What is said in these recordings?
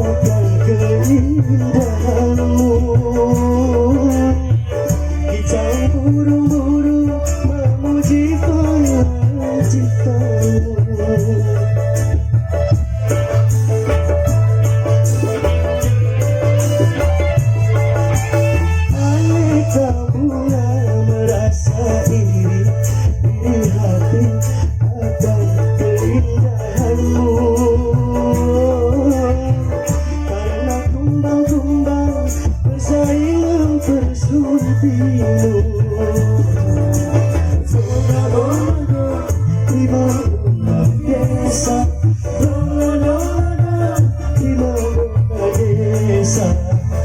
akan keindahanmu. Kicau burung-burung memuji penciptamu. Aneka bunga merasa iri di hati akan keindahanmu. Karena kumbang-kumbang bersaing mempersuntingmu. Dona-dona di mana desa, dona-dona di mana desa,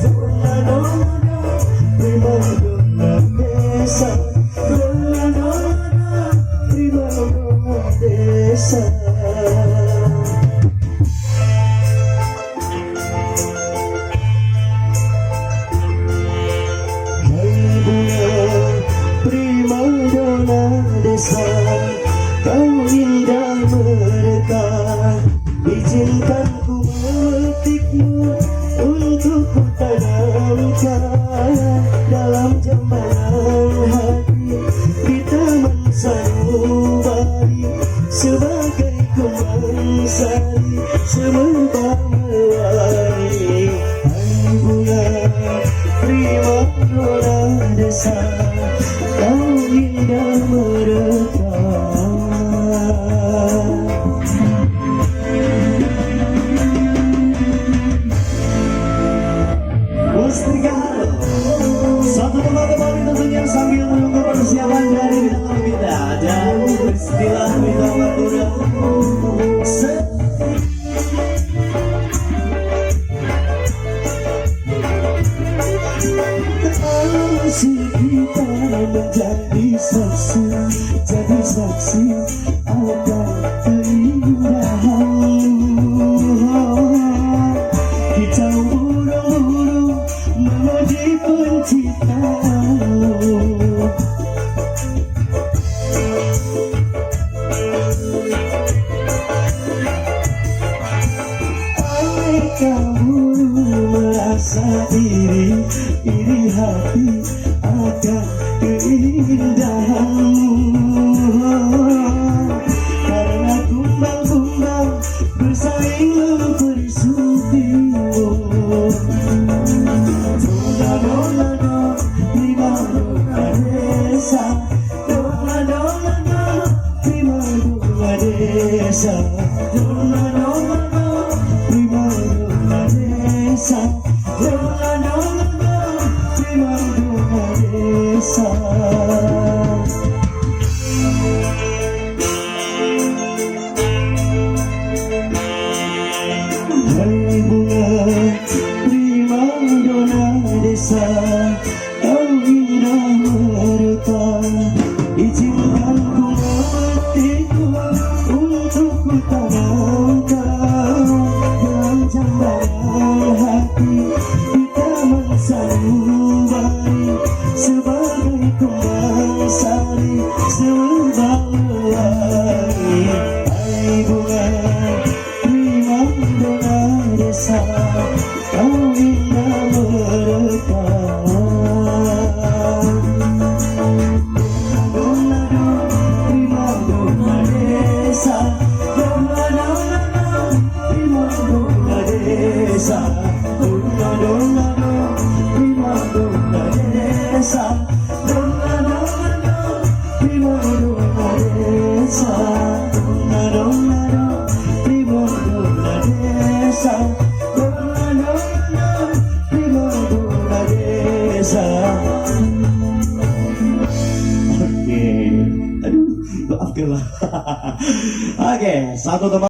dona-dona di mana desa, dona-dona di mana desa. Primadona desa, kau indah mereka. Izinkan ku memetikmu untuk ku tanamkan dalam jambaran hati di taman sanubari. Sebagai kembang sari semerbak melari. Hai bunga primadona desa, kau indah mereka. Mustika satu teman-teman tentunya sambil menunggu persiapan dari bintang kita. Dan bismillah bintang waktunya. Kita menjadi saksi, jadi saksi akan keindahanmu. Kicau burung-burung memuji penciptamu. Aneka burung merasa iri hati akan keindahanmu. Karena kumbang-kumbang bersaing mempersuntingmu. Dona-dona di mana desa, dona-dona di mana desa, dona-dona di mana desa, dona-dona di mana desa. Hai bunga primadona desa, kau indah mereka. Izinkan ku memetikmu untuk ku tanamkan dalam jambaran hati di taman sanubari. Sebagai kembang sari semerbak melari. Hai bunga primadona desa, kau indah mereka. Dona-dona primadona desa, dona-dona primadona desa, dona-dona primadona desa, dona-dona primadona desa, dona-dona primadona desa, dona-dona primadona desa. Oke, aduh, maafkanlah. Oke, satu teman.